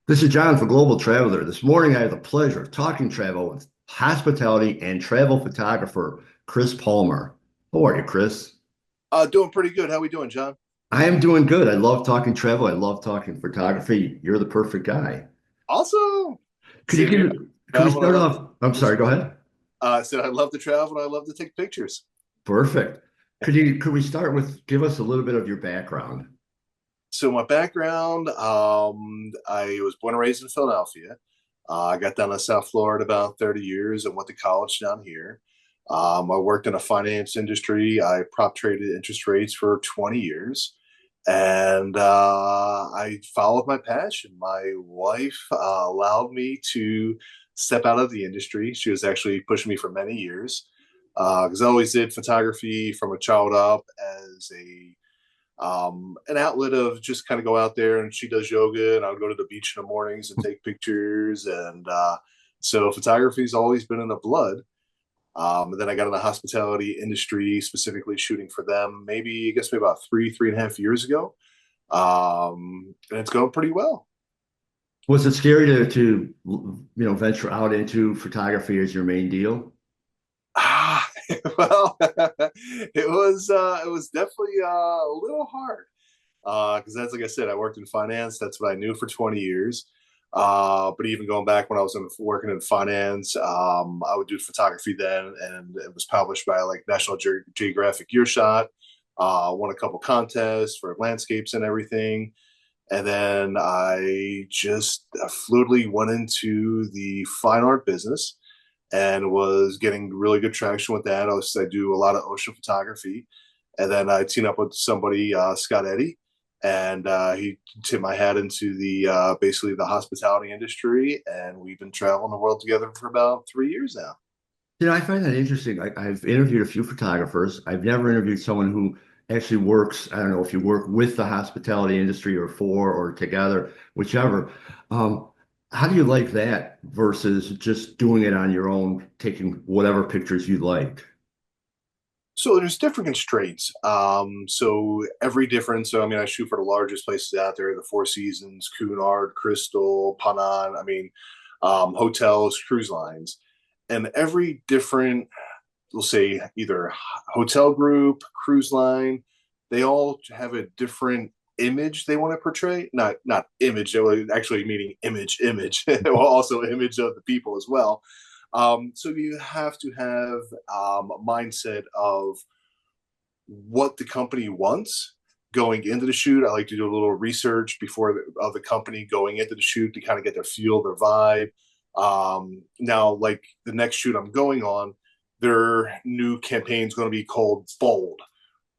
This is John for Global Traveler. This morning, I had the pleasure of talking travel with hospitality and travel photographer Chris Palmer. How are you, Chris? Doing pretty good. How we doing, John? I am doing good. I love talking travel. I love talking photography. You're the perfect guy. Awesome. Could you Same here. could we Travel and I start love to off? I'm sorry, go ahead. I said I love to travel and I love to take pictures. Perfect. Could we start with give us a little bit of your background? So my background, I was born and raised in Philadelphia. I got down to South Florida about 30 years and went to college down here. I worked in a finance industry. I prop traded interest rates for 20 years. And I followed my passion. My wife allowed me to step out of the industry. She was actually pushing me for many years because I always did photography from a child up as a an outlet of just kind of go out there, and she does yoga and I'll go to the beach in the mornings and take pictures. And so photography's always been in the blood. And then I got in the hospitality industry, specifically shooting for them, maybe, I guess, maybe about 3.5 years ago. And it's going pretty well. Was it scary venture out into photography as your main deal? Ah, well, it was definitely a little hard because that's like I said, I worked in finance. That's what I knew for 20 years. But even going back when I was working in finance, I would do photography then, and it was published by like National Geographic Yearshot. Won a couple contests for landscapes and everything. And then I just fluidly went into the fine art business and was getting really good traction with that. I do a lot of ocean photography. And then I teamed up with somebody, Scott Eddy, and he tipped my hat into the basically the hospitality industry. And we've been traveling the world together for about 3 years now. I find that interesting. I've interviewed a few photographers. I've never interviewed someone who actually works. I don't know if you work with the hospitality industry or for or together, whichever. Um, how do you like that versus just doing it on your own, taking whatever pictures you like? So there's different constraints. So every different. So I mean, I shoot for the largest places out there: the Four Seasons, Cunard, Crystal, Panan. I mean, hotels, cruise lines, and every different, we'll say, either hotel group, cruise line, they all have a different image they want to portray. Not image, actually meaning image. Well, also image of the people as well. So you have to have a mindset of what the company wants going into the shoot. I like to do a little research before of the company going into the shoot to kind of get their feel, their vibe. Now, like the next shoot I'm going on, their new campaign is going to be called Bold.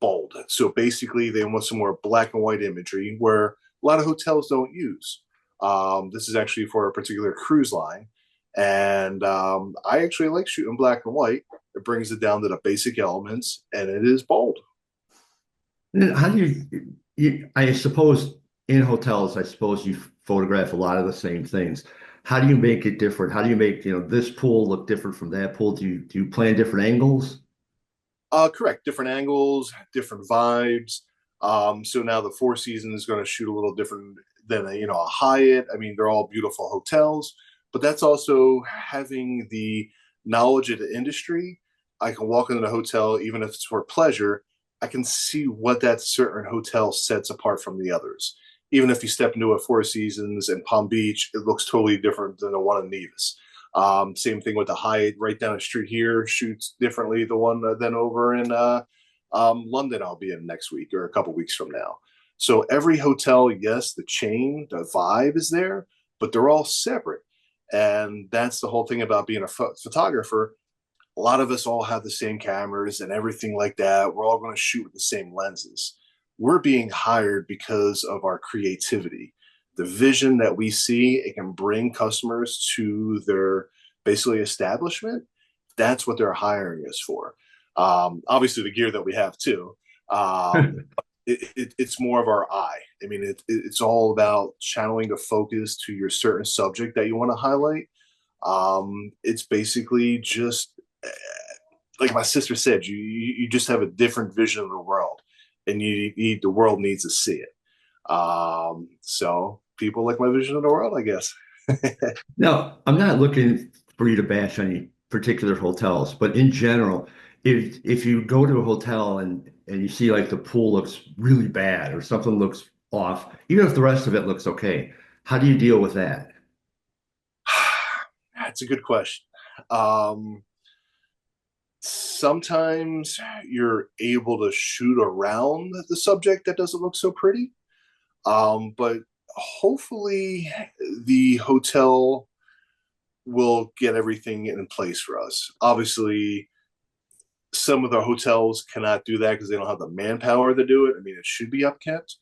Bold. So basically, they want some more black and white imagery where a lot of hotels don't use. This is actually for a particular cruise line. And I actually like shooting black and white. It brings it down to the basic elements, and it is bold. And how do I suppose in hotels, I suppose you photograph a lot of the same things. How do you make it different? How do you make, this pool look different from that pool? Do you plan different angles? Correct. Different angles, different vibes. So now the Four Seasons is going to shoot a little different than a Hyatt. I mean, they're all beautiful hotels, but that's also having the knowledge of the industry. I can walk into the hotel, even if it's for pleasure. I can see what that certain hotel sets apart from the others. Even if you step into a Four Seasons in Palm Beach, it looks totally different than the one in Nevis. Same thing with the Hyatt right down the street here shoots differently. The one than over in London, I'll be in next week or a couple weeks from now. So every hotel, yes, the chain, the vibe is there, but they're all separate. And that's the whole thing about being a photographer. A lot of us all have the same cameras and everything like that. We're all going to shoot with the same lenses. We're being hired because of our creativity, the vision that we see. It can bring customers to their basically establishment. That's what they're hiring us for. Obviously, the gear that we have too. Um, it's more of our eye. I mean, it's all about channeling the focus to your certain subject that you want to highlight. It's basically just like my sister said, you just have a different vision of the world, and the world needs to see it. So people like my vision of the world, I guess. Now, I'm not looking for you to bash any particular hotels, but in general, if you go to a hotel and you see like the pool looks really bad or something looks off, even if the rest of it looks okay, how do you deal with that? That's a good question. Um, Sometimes you're able to shoot around the subject that doesn't look so pretty. But hopefully the hotel will get everything in place for us. Obviously, some of the hotels cannot do that because they don't have the manpower to do it. I mean, it should be upkept,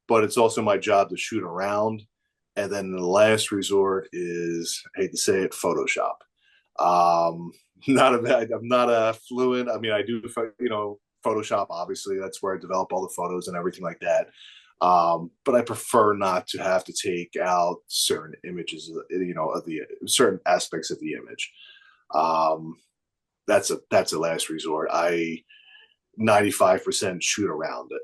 but it's also my job to shoot around. And then the last resort is, I hate to say it, Photoshop. Um, I'm not a fluent. I mean, I do, Photoshop. Obviously, that's where I develop all the photos and everything like that. But I prefer not to have to take out certain images, of the certain aspects of the image. Um, that's a last resort. I 95% shoot around it.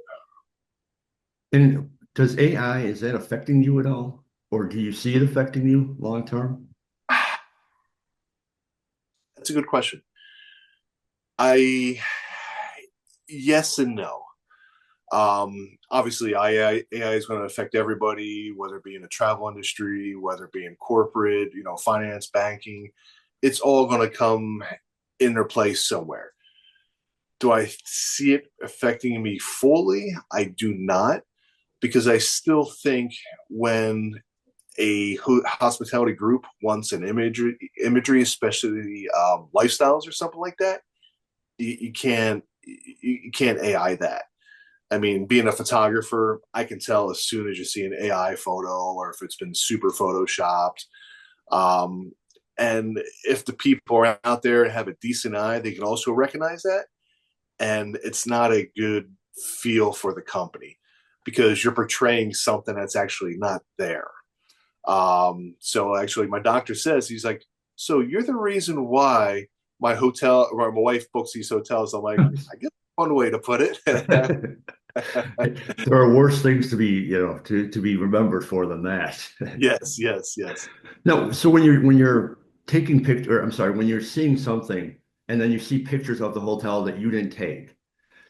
And does AI, is that affecting you at all? Or do you see it affecting you long term? That's a good question. I Yes and no. Obviously, AI is going to affect everybody, whether it be in the travel industry, whether it be in corporate, finance, banking. It's all going to come in their place somewhere. Do I see it affecting me fully? I do not, because I still think when a hospitality group wants an imagery, especially lifestyles or something like that, you can't AI that. I mean, being a photographer, I can tell as soon as you see an AI photo or if it's been super photoshopped. Um, and if the people are out there and have a decent eye, they can also recognize that. And it's not a good feel for the company because you're portraying something that's actually not there. So actually, my doctor says, he's like, so you're the reason why my hotel or my wife books these hotels. I'm like, I guess one way to put it. There are worse things to be, to be remembered for than that. Yes, yes, yes. No, so when you're taking picture, I'm sorry, when you're seeing something and then you see pictures of the hotel that you didn't take,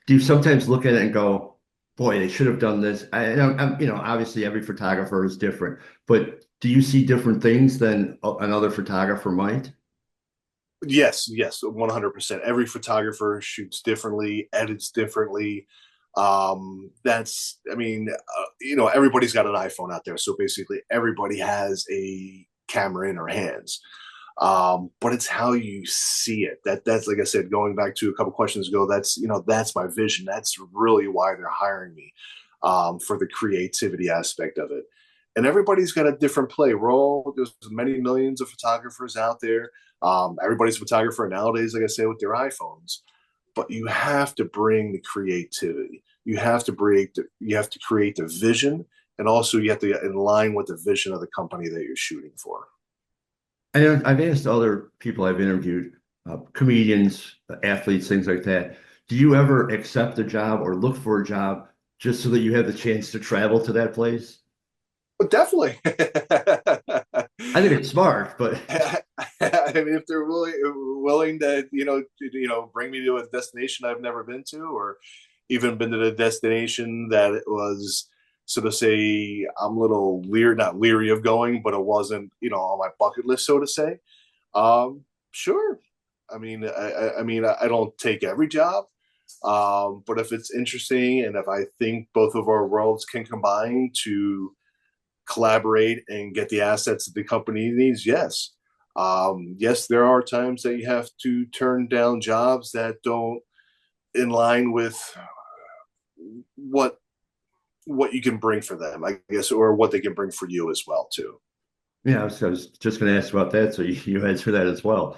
do you sometimes look at it and go, boy, they should have done this? Obviously every photographer is different, but do you see different things than another photographer might? Yes, yes, 100%. Every photographer shoots differently, edits differently. I mean, everybody's got an iPhone out there. So basically, everybody has a camera in their hands. But it's how you see it. That's like I said, going back to a couple questions ago. That's my vision. That's really why they're hiring me, for the creativity aspect of it. And everybody's got a different play. There's many millions of photographers out there. Everybody's a photographer nowadays, like I say, with their iPhones. But you have to bring the creativity. You have to create the vision, and also you have to get in line with the vision of the company that you're shooting for. And I've asked other people I've interviewed, comedians, athletes, things like that. Do you ever accept a job or look for a job just so that you have the chance to travel to that place? But definitely. I think it's smart, but I mean, if they're willing to, bring me to a destination I've never been to, or even been to the destination that it was, so to say, I'm a little not leery of going, but it wasn't, on my bucket list, so to say. Sure. I don't take every job, but if it's interesting and if I think both of our worlds can combine to collaborate and get the assets that the company needs, yes. Yes, there are times that you have to turn down jobs that don't in line with what what you can bring for them, I guess, or what they can bring for you as well too. yeah, I was just going to ask about that, so you answer that as well.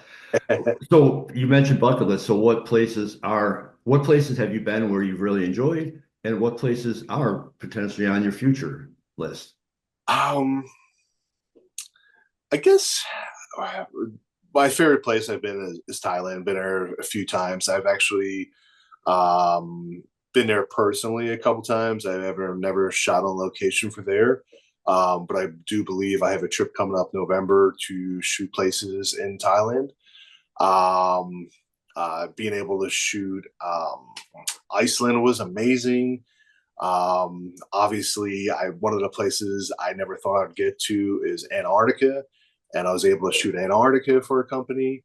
So you mentioned bucket list. So what places have you been where you've really enjoyed, and what places are potentially on your future list? um, I guess my favorite place I've been is Thailand. Been there a few times. I've actually been there personally a couple times. I've never shot on location for there, But I do believe I have a trip coming up November to shoot places in Thailand. Um, Being able to shoot Iceland was amazing. Obviously, I one of the places I never thought I'd get to is Antarctica, and I was able to shoot Antarctica for a company.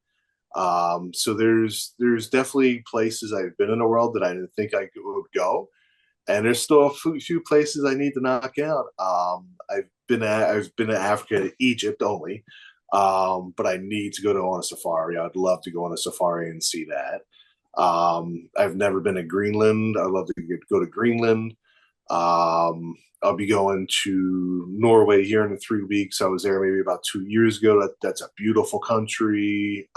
So there's definitely places I've been in the world that I didn't think I would go, and there's still a few places I need to knock out. I've been to Africa, Egypt only, but I need to go on a safari. I'd love to go on a safari and see that. I've never been to Greenland. I'd love to go to Greenland. I'll be going to Norway here in 3 weeks. I was there maybe about 2 years ago. That's a beautiful country.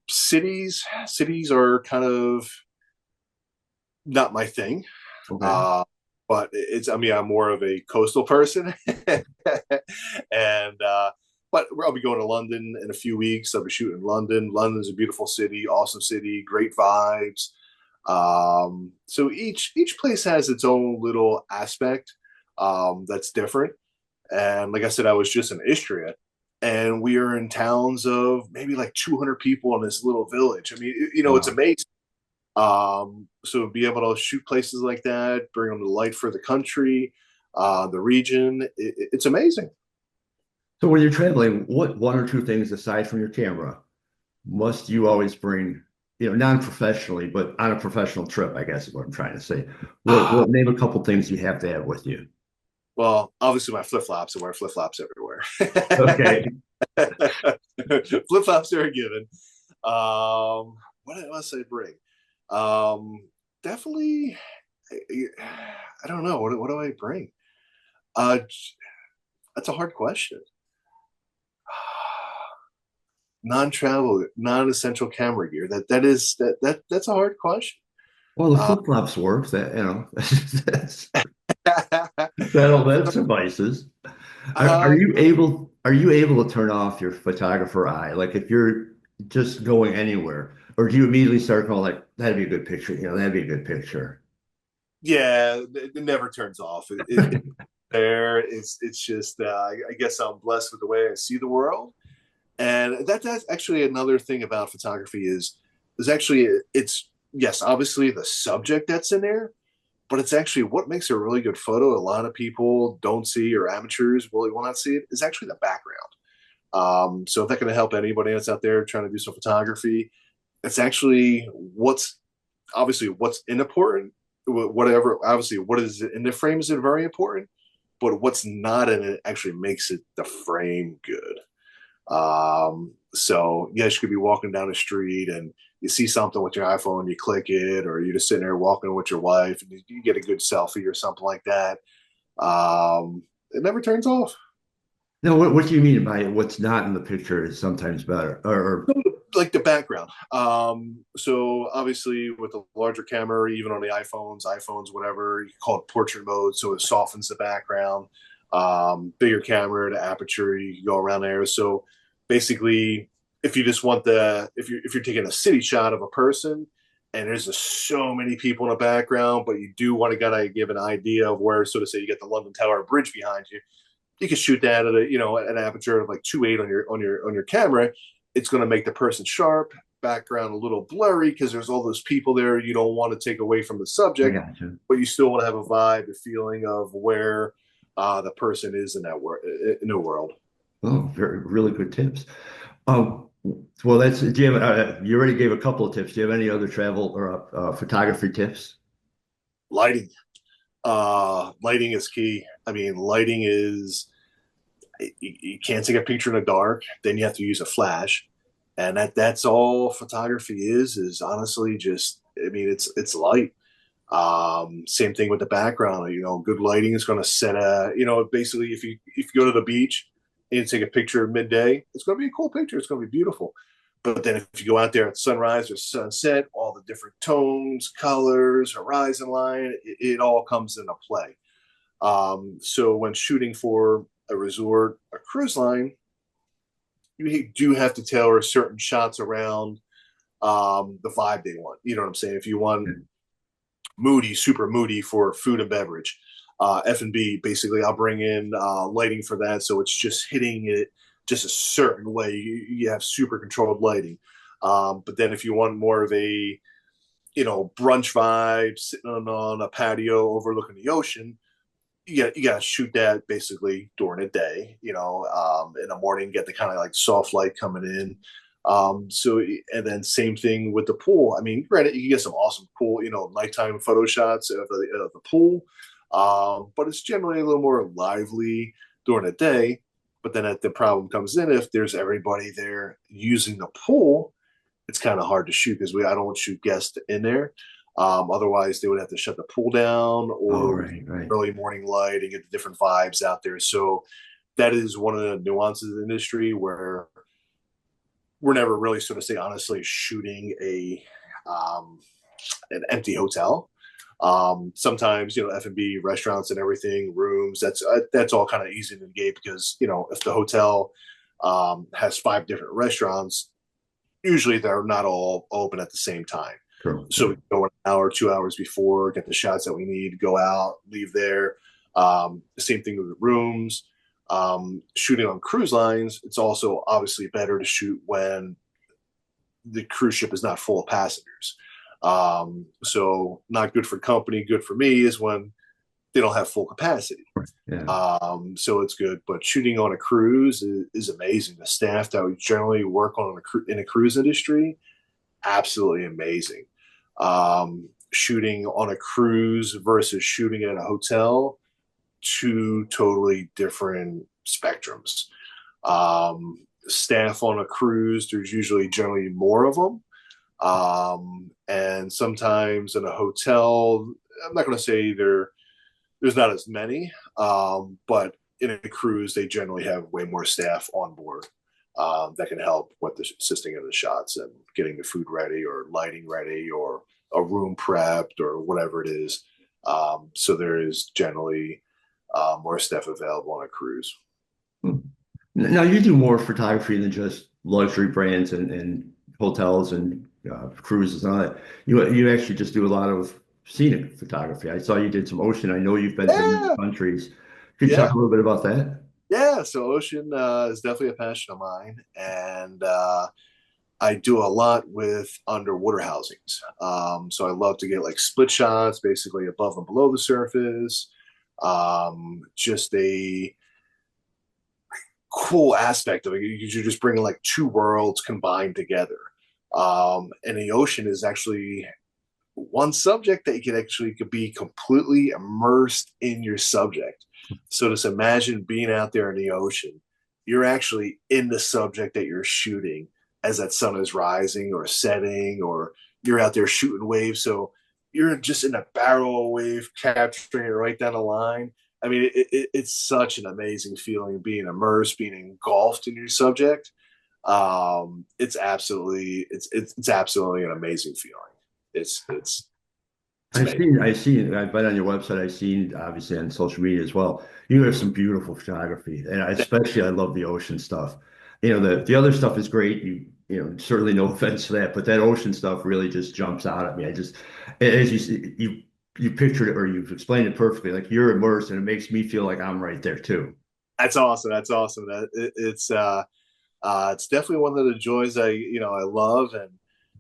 Cities are kind of not my thing. Okay. Uh, but I mean, I'm more of a coastal person. and, but I'll be going to London in a few weeks. I'll be shooting in London. London's a beautiful city, awesome city, great vibes. So each place has its own little aspect that's different. And like I said, I was just in Istria, and we are in towns of maybe like 200 people in this little village. I mean, it's Wow. amazing. So be able to shoot places like that, bring them to light for the country, the region. It's amazing. So when you're traveling, what one or two things aside from your camera must you always bring, non-professionally, but on a professional trip, I guess is what I'm trying to say. Name a couple things you have to have with you. Well, obviously my flip flops. I wear flip flops everywhere. Okay. Flip flops are a given. What else I bring? Definitely. I don't know. What do I bring? Uh, that's a hard question. Non-travel, non-essential camera gear. That's a hard question. Well, the Uh, flip-flops work. That's, that suffices. uh, Are you able to turn off your photographer eye? Like if you're just going anywhere, or do you immediately start going like, that'd be a good picture, that'd be a good picture. yeah, it never turns off. It's there. It's just I guess I'm blessed with the way I see the world, and that's actually another thing about photography is actually it's yes, obviously the subject that's in there, but it's actually what makes a really good photo. A lot of people don't see, or amateurs really will not see it, is actually the background. So if that can help anybody that's out there trying to do some photography, it's actually what's important. Whatever, obviously, what is in the frame is it very important, but what's not in it actually makes it the frame good. So yes, you could be walking down the street and you see something with your iPhone, you click it, or you're just sitting there walking with your wife and you get a good selfie or something like that. It never turns off. No, what do you mean by what's not in the picture is sometimes better? Like the background. So obviously with the larger camera, even on the iPhones, whatever, you call it portrait mode, so it softens the background. Bigger camera, the aperture, you can go around there. So basically, if you just want if you're taking a city shot of a person, and there's just so many people in the background, but you do want to gotta give an idea of where, so to say, you get the London Tower Bridge behind you. You can shoot that at an aperture of like 2.8 on your camera. It's going to make the person sharp, background a little blurry because there's all those people there. You don't want to take away from the I subject, got you. but you still want to have a vibe, a feeling of where the person is in the world. Oh, very really good tips. Um, well, do you have, you already gave a couple of tips. Do you have any other travel or photography tips? Lighting, lighting is key. I mean, lighting is you can't take a picture in the dark. Then you have to use a flash, and that's all photography is honestly just. I mean, it's light. Same thing with the background. Good lighting is going to set basically if you go to the beach and you take a picture at midday, it's going to be a cool picture. It's going to be beautiful. But then if you go out there at sunrise or sunset, all the different tones, colors, horizon line, it all comes into play. So when shooting for a resort, a cruise line, you do have to tailor certain shots around the vibe they want. You know what I'm saying? If you want moody, super moody for food and beverage. F&B, basically, I'll bring in lighting for that, so it's just hitting it just a certain way. You have super controlled lighting. But then if you want more of a brunch vibe, sitting on a patio overlooking the ocean, you got to shoot that basically during the day. In the morning, get the kind of like soft light coming in. And then same thing with the pool. I mean, granted, you can get some awesome pool, nighttime photo shots of the pool, but it's generally a little more lively during the day. But then the problem comes in if there's everybody there using the pool, it's kind of hard to shoot because I don't shoot guests in there. Otherwise, they would have to shut the pool down Oh, or right, right. early morning light and get the different vibes out there. So that is one of the nuances of the industry where we're never really, sort of say honestly, shooting an empty hotel. Sometimes F&B restaurants and everything, rooms. That's all kind of easy to negate because if the hotel has 5 different restaurants, usually they're not all open at the same time. True. So we go an hour, 2 hours before, get the shots that we need, go out, leave there. The same thing with the rooms. Shooting on cruise lines, it's also obviously better to shoot when the cruise ship is not full of passengers. So not good for company, good for me is when they don't have full capacity. Yeah. So it's good. But shooting on a cruise is amazing. The staff that we generally work on in a cruise industry, absolutely amazing. Shooting on a cruise versus shooting at a hotel, two totally different spectrums. Staff on a cruise, there's usually generally more of them. And sometimes in a hotel, I'm not going to say there's not as many, but in a cruise, they generally have way more staff on board that can help with the assisting of the shots and getting the food ready or lighting ready or a room prepped or whatever it is. So there is generally more staff available on a cruise. Hmm. Now you do more photography than just luxury brands and hotels and cruises and all that. You actually just do a lot of scenic photography. I saw you did some ocean. I know you've been to many Yeah, countries. Could you talk yeah, a little bit about that? yeah. So ocean is definitely a passion of mine, and I do a lot with underwater housings. So I love to get like split shots, basically above and below the surface. Just a cool aspect of it. You're just bringing like two worlds combined together. And the ocean is actually one subject that you could be completely immersed in your subject. So just imagine being out there in the ocean. You're actually in the subject that you're shooting as that sun is rising or setting, or you're out there shooting waves. So you're just in a barrel wave, capturing it right down the line. I mean, it's such an amazing feeling being immersed, being engulfed in your subject. It's absolutely an amazing feeling. It's amazing. I've been on your website. I've seen obviously on social media as well. You have some beautiful photography, and especially I love the ocean stuff. The other stuff is great. Certainly no offense to that, but that ocean stuff really just jumps out at me. As you see, you pictured it or you've explained it perfectly. Like you're immersed, and it makes me feel like I'm right there too. That's awesome. That's awesome. It's definitely one of the joys I love, and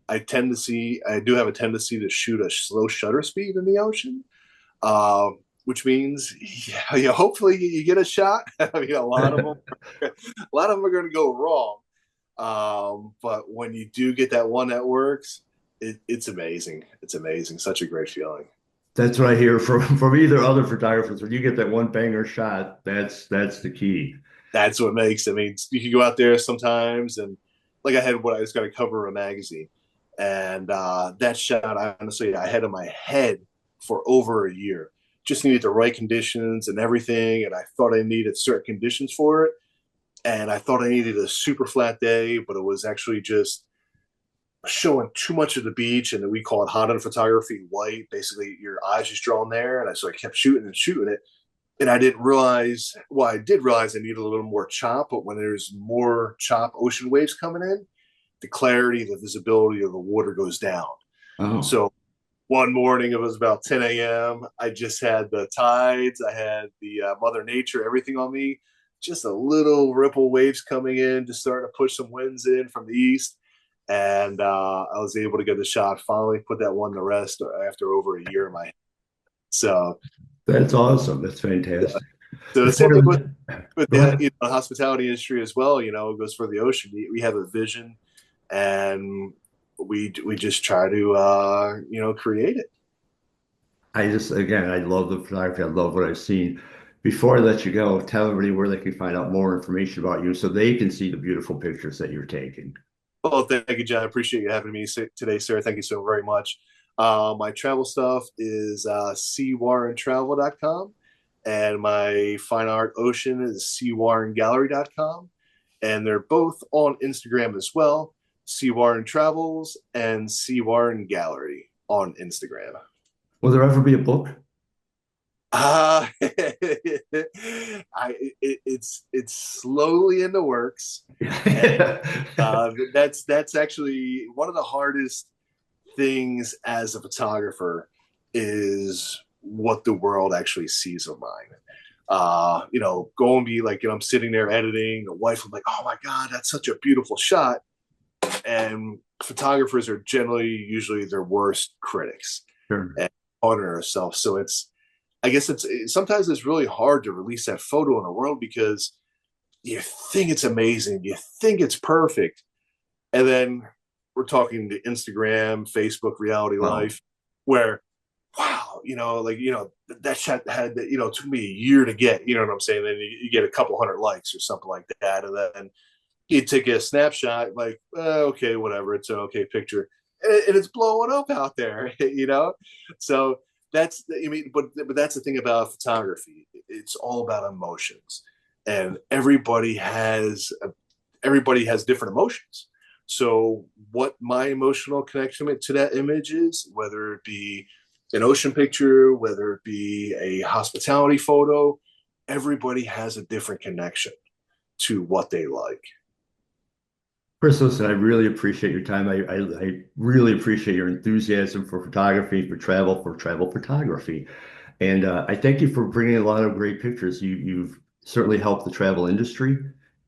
I do have a tendency to shoot a slow shutter speed in the ocean, uh, which means hopefully you get a shot. I mean, a lot of them are going to go wrong. But when you do get that one that works, it's amazing. It's amazing. Such a great feeling. That's what I hear from either other photographers. When you get that one banger shot, that's the key. That's what makes. I mean, you can go out there sometimes, and like I was going to cover a magazine, and that shot, honestly, I had in my head for over a year. Just needed the right conditions and everything, and I thought I needed certain conditions for it, and I thought I needed a super flat day, but it was actually just showing too much of the beach, and we call it hot on photography white. Basically, your eyes just drawn there, and I kept shooting and shooting it, and I didn't realize. Well, I did realize I needed a little more chop, but when there's more chop ocean waves coming in, the clarity, the visibility of the water goes down. Oh, So one morning, it was about 10 a.m. I just had the tides, I had the Mother Nature, everything on me. Just a little ripple waves coming in, just starting to push some winds in from the east. And I was able to get the shot. Finally, put that one to rest after over a year in my head. So, That's awesome. That's yeah. fantastic. So The the same thing photo, with go the ahead. hospitality industry as well. It goes for the ocean. We have a vision, and we just try to create it. I just, again, I love the photography. I love what I've seen. Before I let you go, tell everybody where they can find out more information about you so they can see the beautiful pictures that you're taking. Well, thank you, John. I appreciate you having me today, sir. Thank you so very much. My travel stuff is cwarrentravel.com, and my fine art ocean is cwarrengallery.com. And they're both on Instagram as well. C Warren Travels and C Warren Gallery on Instagram. Will there ever be a book? It's slowly in the works, and that's actually one of the hardest things as a photographer is what the world actually sees of mine. Go and be like, I'm sitting there editing. The wife will be like, "Oh my God, that's such a beautiful shot." And photographers are generally usually their worst critics Sure. and on ourselves. So I guess sometimes it's really hard to release that photo in the world because you think it's amazing, you think it's perfect, and then we're talking to Instagram, Facebook, reality Well, life, where wow, that shot had took me a year to get, you know what I'm saying? Then you get a couple hundred likes or something like that, and then you take a snapshot, like okay, whatever, it's an okay picture, and it's blowing up out there, So but that's the thing about photography. It's all about emotions, and everybody has different emotions. So what my emotional connection to that image is, whether it be an ocean picture, whether it be a hospitality photo, everybody has a different connection to what they like. Chris, listen, I really appreciate your time. I really appreciate your enthusiasm for photography, for travel photography. And I thank you for bringing a lot of great pictures. You've certainly helped the travel industry.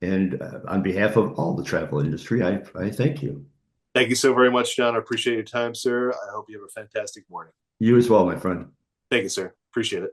And on behalf of all the travel industry, I thank you. Thank you so very much, John. I appreciate your time, sir. I hope you have a fantastic morning. You as well, my friend. Thank you, sir. Appreciate it.